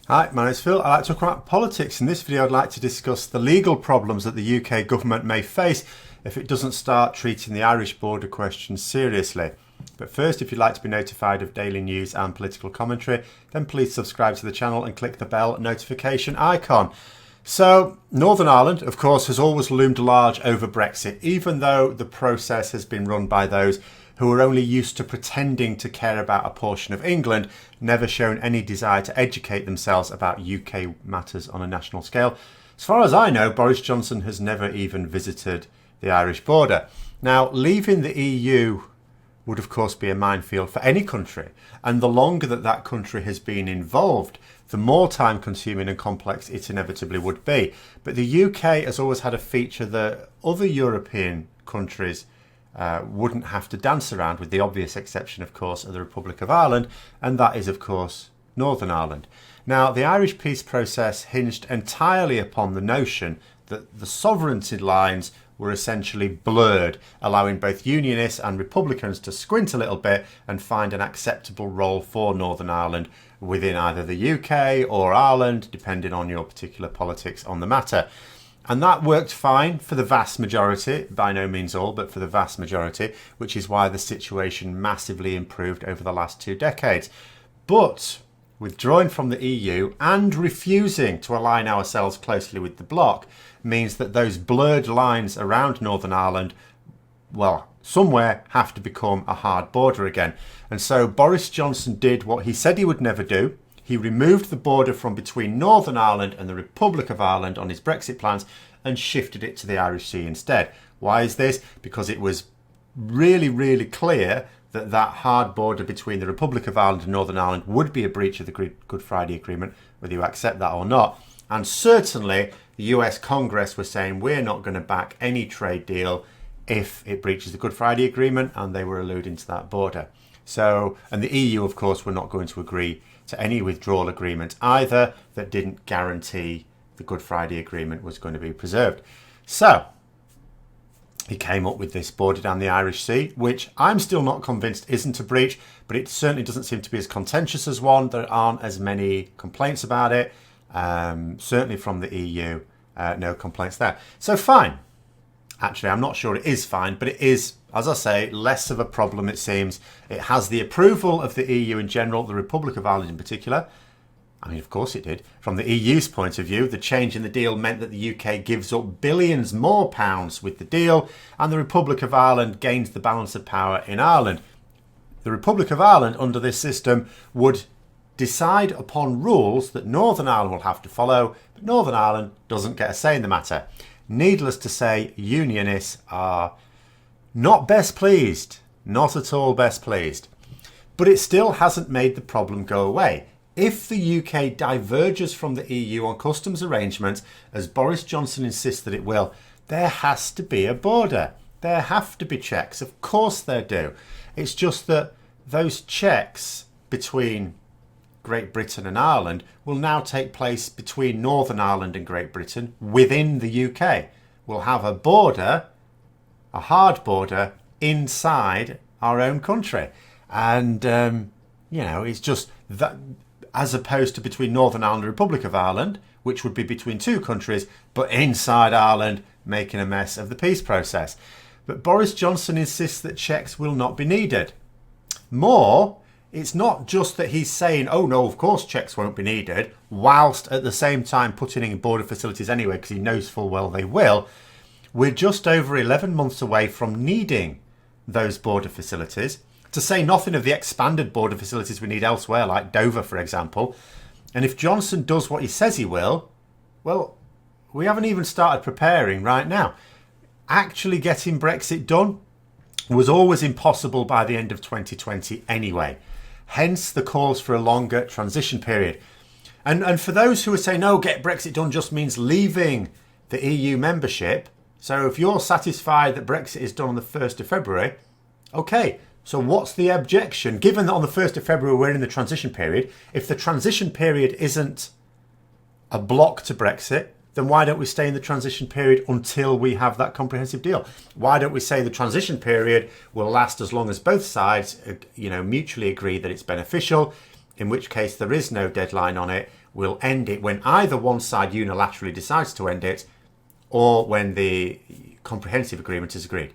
Hi, my name's Phil. I like to talk about politics. In this video, I'd like to discuss the legal problems that the UK government may face if it doesn't start treating the Irish border question seriously. But first, if you'd like to be notified of daily news and political commentary, then please subscribe to the channel and click the bell notification icon. So, Northern Ireland, of course, has always loomed large over Brexit, even though the process has been run by those who are only used to pretending to care about a portion of England, never shown any desire to educate themselves about UK matters on a national scale. As far as I know, Boris Johnson has never even visited the Irish border. Now, leaving the EU would of course be a minefield for any country, and the longer that country has been involved, the more time consuming and complex it inevitably would be. But the UK has always had a feature that other European countries wouldn't have to dance around, with the obvious exception of course of the Republic of Ireland, and that is of course Northern Ireland. Now, the Irish peace process hinged entirely upon the notion that the sovereignty lines were essentially blurred, allowing both Unionists and Republicans to squint a little bit and find an acceptable role for Northern Ireland within either the UK or Ireland, depending on your particular politics on the matter. And that worked fine for the vast majority, by no means all, but for the vast majority, which is why the situation massively improved over the last 2 decades. But withdrawing from the EU and refusing to align ourselves closely with the bloc means that those blurred lines around Northern Ireland, well, somewhere have to become a hard border again. And so Boris Johnson did what he said he would never do. He removed the border from between Northern Ireland and the Republic of Ireland on his Brexit plans and shifted it to the Irish Sea instead. Why is this? Because it was really clear that that hard border between the Republic of Ireland and Northern Ireland would be a breach of the Good Friday Agreement, whether you accept that or not. And certainly the US Congress was saying we're not going to back any trade deal if it breaches the Good Friday Agreement, and they were alluding to that border. So, and the EU, of course, were not going to agree to any withdrawal agreement either that didn't guarantee the Good Friday Agreement was going to be preserved. So, he came up with this border down the Irish Sea, which I'm still not convinced isn't a breach, but it certainly doesn't seem to be as contentious as one. There aren't as many complaints about it. Certainly from the EU, no complaints there. So fine. Actually, I'm not sure it is fine, but it is, as I say, less of a problem it seems. It has the approval of the EU in general, the Republic of Ireland in particular. I mean, of course it did. From the EU's point of view, the change in the deal meant that the UK gives up billions more pounds with the deal, and the Republic of Ireland gains the balance of power in Ireland. The Republic of Ireland, under this system, would decide upon rules that Northern Ireland will have to follow, but Northern Ireland doesn't get a say in the matter. Needless to say, Unionists are not best pleased, not at all best pleased. But it still hasn't made the problem go away. If the UK diverges from the EU on customs arrangements, as Boris Johnson insists that it will, there has to be a border. There have to be checks. Of course there do. It's just that those checks between Great Britain and Ireland will now take place between Northern Ireland and Great Britain within the UK. We'll have a border, a hard border, inside our own country. And, it's just that, as opposed to between Northern Ireland and the Republic of Ireland, which would be between two countries, but inside Ireland, making a mess of the peace process. But Boris Johnson insists that checks will not be needed. More, it's not just that he's saying, oh no, of course checks won't be needed, whilst at the same time putting in border facilities anyway, because he knows full well they will. We're just over 11 months away from needing those border facilities, to say nothing of the expanded border facilities we need elsewhere, like Dover, for example. And if Johnson does what he says he will, well, we haven't even started preparing right now. Actually getting Brexit done was always impossible by the end of 2020 anyway. Hence the calls for a longer transition period. And for those who are saying, no, get Brexit done just means leaving the EU membership. So if you're satisfied that Brexit is done on the 1st of February, okay, so what's the objection? Given that on the 1st of February we're in the transition period, if the transition period isn't a block to Brexit, then why don't we stay in the transition period until we have that comprehensive deal? Why don't we say the transition period will last as long as both sides, mutually agree that it's beneficial, in which case there is no deadline on it. will end it when either one side unilaterally decides to end it or when the comprehensive agreement is agreed.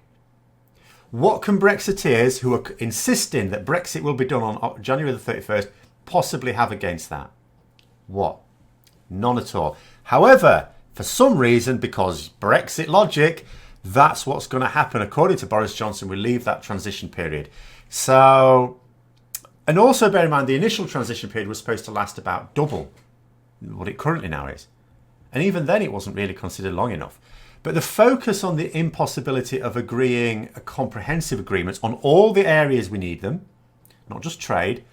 What can Brexiteers who are insisting that Brexit will be done on January the 31st possibly have against that? What? None at all. However, for some reason, because Brexit logic, that's what's going to happen. According to Boris Johnson, we leave that transition period. So, and also bear in mind, the initial transition period was supposed to last about double what it currently now is. And even then, it wasn't really considered long enough. But the focus on the impossibility of agreeing a comprehensive agreement on all the areas we need them, not just trade,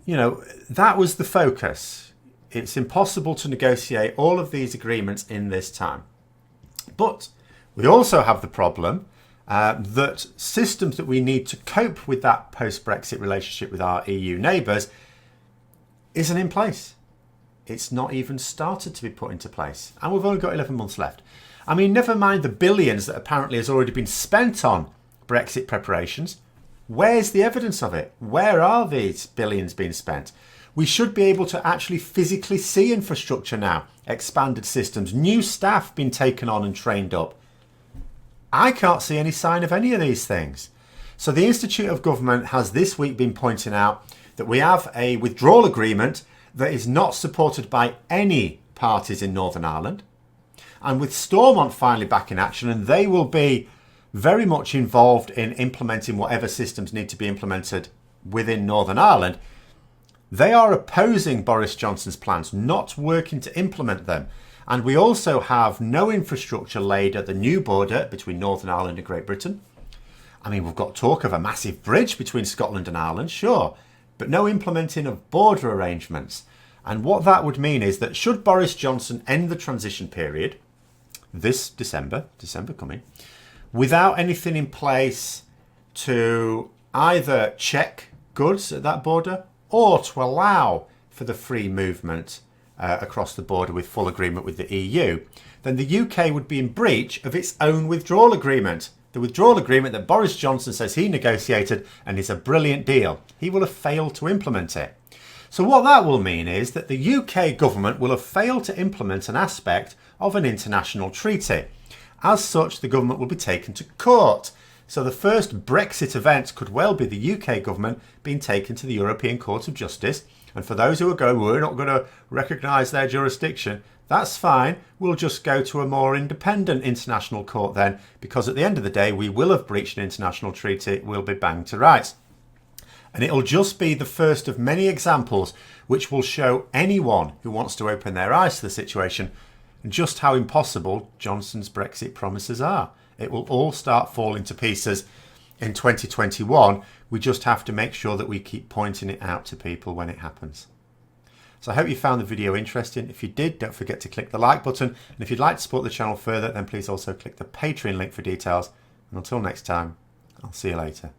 that was the focus. It's impossible to negotiate all of these agreements in this time. But we also have the problem that systems that we need to cope with that post-Brexit relationship with our EU neighbours isn't in place. It's not even started to be put into place. And we've only got 11 months left. I mean, never mind the billions that apparently has already been spent on Brexit preparations. Where's the evidence of it? Where are these billions being spent? We should be able to actually physically see infrastructure now, expanded systems, new staff being taken on and trained up. I can't see any sign of any of these things. So the Institute of Government has this week been pointing out that we have a withdrawal agreement that is not supported by any parties in Northern Ireland. And with Stormont finally back in action, and they will be very much involved in implementing whatever systems need to be implemented within Northern Ireland, they are opposing Boris Johnson's plans, not working to implement them. And we also have no infrastructure laid at the new border between Northern Ireland and Great Britain. I mean, we've got talk of a massive bridge between Scotland and Ireland, sure, but no implementing of border arrangements. And what that would mean is that should Boris Johnson end the transition period this December coming, without anything in place to either check goods at that border or to allow for the free movement across the border with full agreement with the EU, then the UK would be in breach of its own withdrawal agreement. The withdrawal agreement that Boris Johnson says he negotiated and is a brilliant deal. He will have failed to implement it. So what that will mean is that the UK government will have failed to implement an aspect of an international treaty. As such, the government will be taken to court. So the first Brexit event could well be the UK government being taken to the European Court of Justice. And for those who are going, we're not going to recognise their jurisdiction, that's fine. We'll just go to a more independent international court then, because at the end of the day, we will have breached an international treaty. We'll be banged to rights. And it'll just be the first of many examples which will show anyone who wants to open their eyes to the situation just how impossible Johnson's Brexit promises are. It will all start falling to pieces in 2021. We just have to make sure that we keep pointing it out to people when it happens. So I hope you found the video interesting. If you did, don't forget to click the like button. And if you'd like to support the channel further, then please also click the Patreon link for details. And until next time, I'll see you later.